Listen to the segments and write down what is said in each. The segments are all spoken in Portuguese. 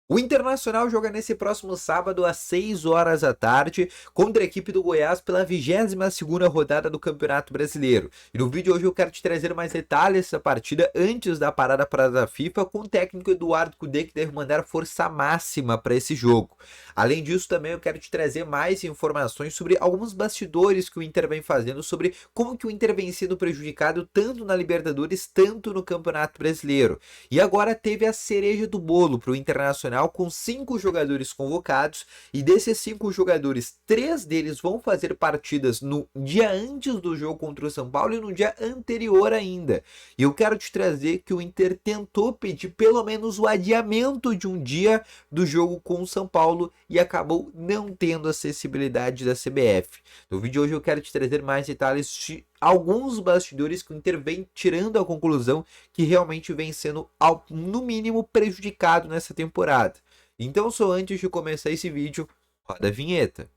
O Internacional joga nesse próximo sábado às 6 horas da tarde contra a equipe do Goiás pela 22ª rodada do Campeonato Brasileiro. E no vídeo hoje eu quero te trazer mais detalhes dessa partida antes da parada para a data FIFA com o técnico Eduardo Cudê, que deve mandar força máxima para esse jogo. Além disso, também eu quero te trazer mais informações sobre alguns bastidores que o Inter vem fazendo, sobre como que o Inter vem sendo prejudicado tanto na Libertadores, tanto no Campeonato Brasileiro. E agora teve a cereja do bolo para o Internacional com 5 jogadores convocados, e desses 5 jogadores, 3 deles vão fazer partidas no dia antes do jogo contra o São Paulo e no dia anterior ainda. E eu quero te trazer que o Inter tentou pedir pelo menos o adiamento de um dia do jogo com o São Paulo e acabou não tendo acessibilidade da CBF. No vídeo de hoje eu quero te trazer mais detalhes de alguns bastidores que o Inter vem tirando a conclusão que realmente vem sendo, no mínimo, prejudicado nessa temporada. Então, só antes de começar esse vídeo, roda a vinheta.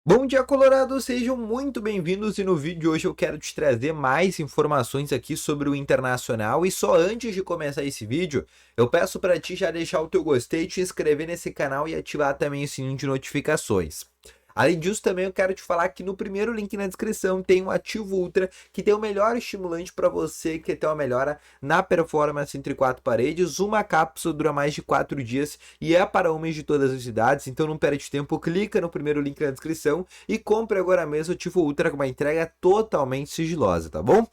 Bom dia, Colorado! Sejam muito bem-vindos e no vídeo de hoje eu quero te trazer mais informações aqui sobre o Internacional. E só antes de começar esse vídeo, eu peço para ti já deixar o teu gostei, te inscrever nesse canal e ativar também o sininho de notificações. Além disso, também eu quero te falar que no primeiro link na descrição tem um Ativo Ultra, que tem o melhor estimulante para você que quer ter uma melhora na performance entre 4 paredes. Uma cápsula dura mais de 4 dias e é para homens de todas as idades, então não perde tempo, clica no primeiro link na descrição e compre agora mesmo o Ativo Ultra com uma entrega totalmente sigilosa, tá bom?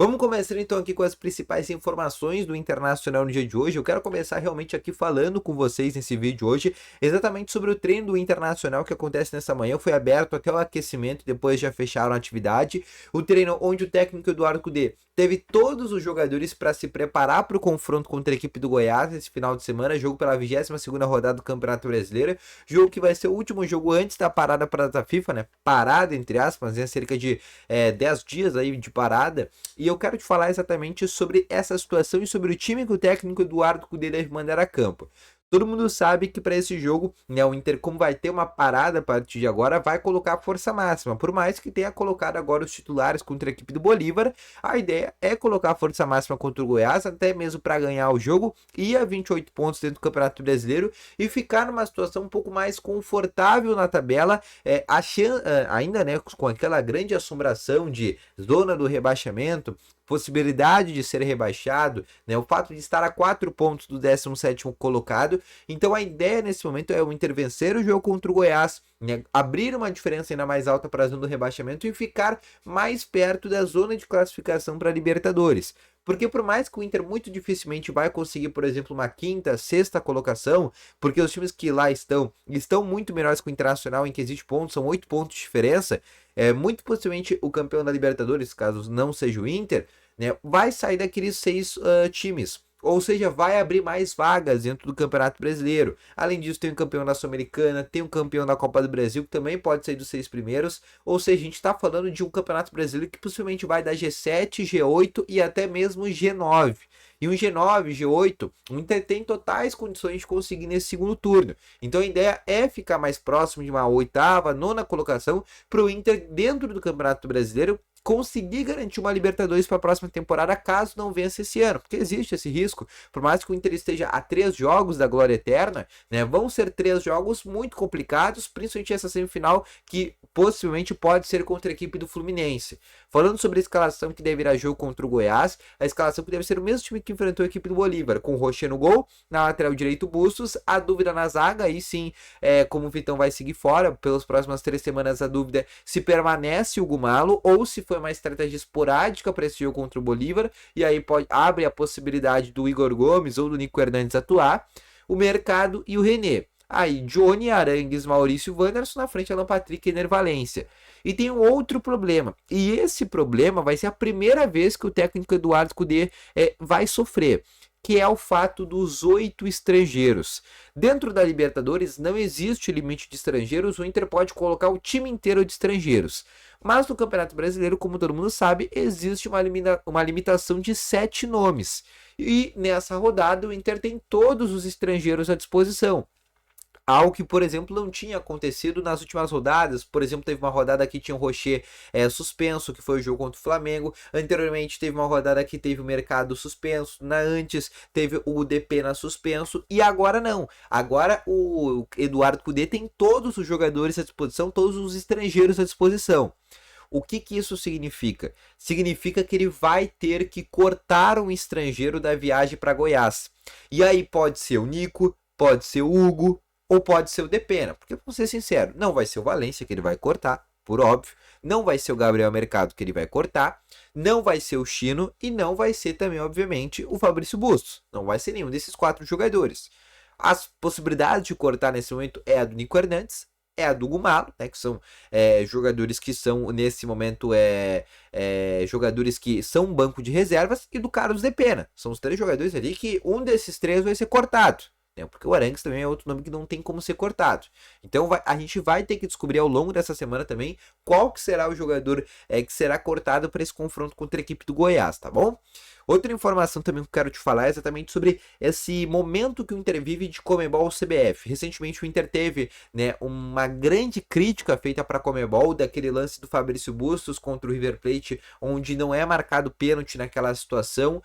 Vamos começar então aqui com as principais informações do Internacional no dia de hoje. Eu quero começar realmente aqui falando com vocês nesse vídeo hoje, exatamente sobre o treino do Internacional que acontece nessa manhã. Foi aberto até o aquecimento, depois já fecharam a atividade. O treino onde o técnico Eduardo Cudê teve todos os jogadores para se preparar para o confronto contra a equipe do Goiás nesse final de semana, jogo pela 22ª rodada do Campeonato Brasileiro, jogo que vai ser o último jogo antes da parada para a data FIFA, né? Parada, entre aspas, né? Cerca de 10 dias aí de parada. E eu quero te falar exatamente sobre essa situação e sobre o time que o técnico Eduardo Cudê deve mandar a campo. Todo mundo sabe que para esse jogo, né, o Inter, como vai ter uma parada a partir de agora, vai colocar força máxima. Por mais que tenha colocado agora os titulares contra a equipe do Bolívar, a ideia é colocar força máxima contra o Goiás, até mesmo para ganhar o jogo, ir a 28 pontos dentro do Campeonato Brasileiro e ficar numa situação um pouco mais confortável na tabela, ainda, né, com aquela grande assombração de zona do rebaixamento, possibilidade de ser rebaixado, né? O fato de estar a 4 pontos do 17º colocado. Então a ideia nesse momento é o Inter vencer o jogo contra o Goiás, né? Abrir uma diferença ainda mais alta para a zona do rebaixamento e ficar mais perto da zona de classificação para a Libertadores. Porque por mais que o Inter muito dificilmente vai conseguir, por exemplo, uma quinta, sexta colocação, porque os times que lá estão muito melhores que o Internacional em que existe pontos, são 8 pontos de diferença, muito possivelmente o campeão da Libertadores, caso não seja o Inter, né, vai sair daqueles 6 times. Ou seja, vai abrir mais vagas dentro do Campeonato Brasileiro. Além disso, tem um campeão da Sul-Americana, tem um campeão da Copa do Brasil, que também pode sair dos 6 primeiros. Ou seja, a gente está falando de um Campeonato Brasileiro que possivelmente vai dar G7, G8 e até mesmo G9. E um G9, G8, o Inter tem totais condições de conseguir nesse segundo turno. Então a ideia é ficar mais próximo de uma 8ª, 9ª colocação para o Inter dentro do Campeonato Brasileiro conseguir garantir uma Libertadores para a próxima temporada, caso não vença esse ano, porque existe esse risco. Por mais que o Inter esteja a 3 jogos da glória eterna, né, vão ser 3 jogos muito complicados, principalmente essa semifinal que possivelmente pode ser contra a equipe do Fluminense. Falando sobre a escalação que deve ir a jogo contra o Goiás, a escalação que deve ser o mesmo time que enfrentou a equipe do Bolívar, com o Rocher no gol, na lateral direito Bustos, a dúvida na zaga, aí sim, como o Vitão vai seguir fora, pelas próximas 3 semanas a dúvida se permanece o Gumalo ou se foi uma estratégia esporádica para esse jogo contra o Bolívar, e aí abre a possibilidade do Igor Gomes ou do Nico Hernandes atuar, o Mercado e o René. Aí, Johnny, Arangues, Maurício, Wanderson na frente, Alan Patrick e Ener Valencia. E tem um outro problema, e esse problema vai ser a primeira vez que o técnico Eduardo Cudê vai sofrer, que é o fato dos 8 estrangeiros. Dentro da Libertadores não existe limite de estrangeiros, o Inter pode colocar o time inteiro de estrangeiros. Mas no Campeonato Brasileiro, como todo mundo sabe, existe uma limitação de 7 nomes. E nessa rodada o Inter tem todos os estrangeiros à disposição. Algo que, por exemplo, não tinha acontecido nas últimas rodadas. Por exemplo, teve uma rodada que tinha o Rocher suspenso, que foi o jogo contra o Flamengo. Anteriormente teve uma rodada que teve o Mercado suspenso. Antes teve o Depena suspenso. E agora não. Agora o Eduardo Cudê tem todos os jogadores à disposição, todos os estrangeiros à disposição. O que isso significa? Significa que ele vai ter que cortar um estrangeiro da viagem para Goiás. E aí pode ser o Nico, pode ser o Hugo, ou pode ser o Depena, porque, vamos ser sinceros, não vai ser o Valência que ele vai cortar, por óbvio, não vai ser o Gabriel Mercado que ele vai cortar, não vai ser o Chino e não vai ser também, obviamente, o Fabrício Bustos. Não vai ser nenhum desses 4 jogadores. As possibilidades de cortar nesse momento é a do Nico Hernandes, é a do Gumalo, né, que são jogadores que são, nesse momento, jogadores que são banco de reservas, e do Carlos Depena. São os 3 jogadores ali que um desses 3 vai ser cortado. Porque o Arangues também é outro nome que não tem como ser cortado. Então a gente vai ter que descobrir ao longo dessa semana também qual que será o jogador que será cortado para esse confronto contra a equipe do Goiás, tá bom? Outra informação também que eu quero te falar é exatamente sobre esse momento que o Inter vive de Conmebol ao CBF. Recentemente o Inter teve, né, uma grande crítica feita para a Conmebol daquele lance do Fabrício Bustos contra o River Plate, onde não é marcado pênalti naquela situação.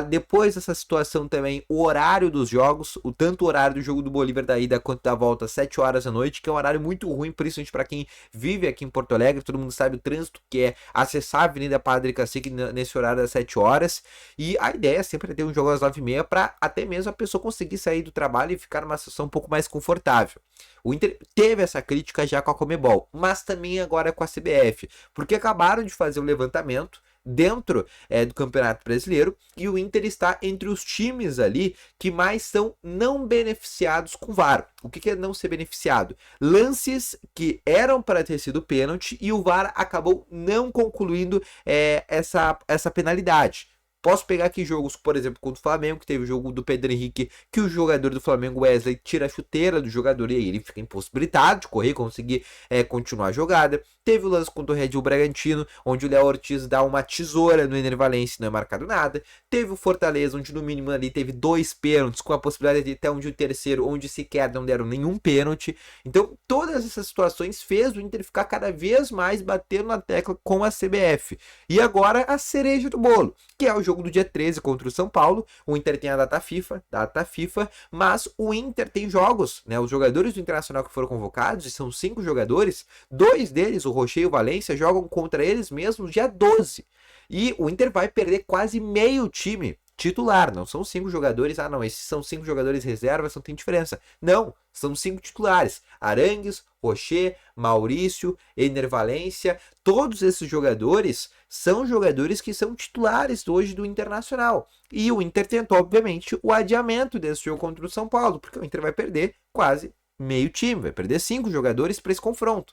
Depois dessa situação também, o horário dos jogos, tanto o horário do jogo do Bolívar da ida quanto da volta, 7 horas da noite, que é um horário muito ruim, principalmente para quem vive aqui em Porto Alegre. Todo mundo sabe o trânsito que é acessar a Avenida Padre Cacique nesse horário das 7 horas. E a ideia sempre é ter um jogo às 9h30 para até mesmo a pessoa conseguir sair do trabalho e ficar numa situação um pouco mais confortável. O Inter teve essa crítica já com a Conmebol, mas também agora com a CBF, porque acabaram de fazer o levantamento dentro do Campeonato Brasileiro e o Inter está entre os times ali que mais são não beneficiados com o VAR. O que é não ser beneficiado? Lances que eram para ter sido pênalti e o VAR acabou não concluindo essa penalidade. Posso pegar aqui jogos, por exemplo, contra o Flamengo, que teve o jogo do Pedro Henrique, que o jogador do Flamengo, Wesley, tira a chuteira do jogador e aí ele fica impossibilitado de correr, conseguir continuar a jogada. Teve o lance contra o Red Bull Bragantino, onde o Léo Ortiz dá uma tesoura no Ener Valencia e não é marcado nada. Teve o Fortaleza, onde no mínimo ali teve 2 pênaltis, com a possibilidade de até um terceiro, onde sequer não deram nenhum pênalti. Então, todas essas situações fez o Inter ficar cada vez mais batendo na tecla com a CBF. E agora a cereja do bolo, que é o jogo do dia 13 contra o São Paulo. O Inter tem a data FIFA, mas o Inter tem jogos, né? Os jogadores do Internacional que foram convocados, e são 5 jogadores, 2 deles, o Rocher e o Valência, jogam contra eles mesmos dia 12. E o Inter vai perder quase meio time titular, não são 5 jogadores, não, esses são 5 jogadores reservas, não tem diferença. Não, são 5 titulares, Arangues, Rocher, Maurício, Ener Valencia, todos esses jogadores são jogadores que são titulares hoje do Internacional. E o Inter tentou, obviamente, o adiamento desse jogo contra o São Paulo, porque o Inter vai perder quase meio time, vai perder 5 jogadores para esse confronto.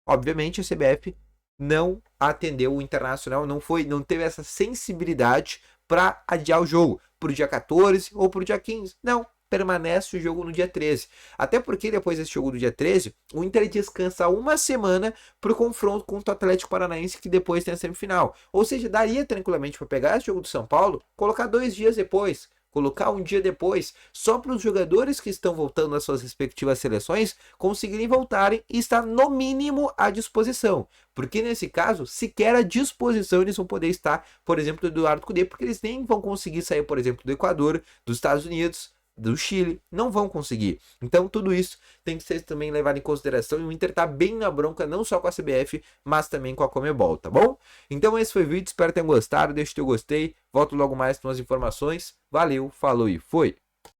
Obviamente a CBF não atendeu o Internacional, não teve essa sensibilidade para adiar o jogo para o dia 14 ou para o dia 15. Não, permanece o jogo no dia 13. Até porque depois desse jogo do dia 13, o Inter descansa uma semana para o confronto contra o Atlético Paranaense, que depois tem a semifinal. Ou seja, daria tranquilamente para pegar esse jogo do São Paulo, colocar 2 dias depois, colocar um dia depois, só para os jogadores que estão voltando às suas respectivas seleções conseguirem voltarem e estar no mínimo à disposição. Porque nesse caso, sequer à disposição eles vão poder estar, por exemplo, do Eduardo Cudê, porque eles nem vão conseguir sair, por exemplo, do Equador, dos Estados Unidos, do Chile, não vão conseguir. Então tudo isso tem que ser também levado em consideração, e o Inter tá bem na bronca, não só com a CBF, mas também com a Conmebol, tá bom? Então esse foi o vídeo, espero que tenham gostado, deixa o teu gostei, volto logo mais com as informações, valeu, falou e foi!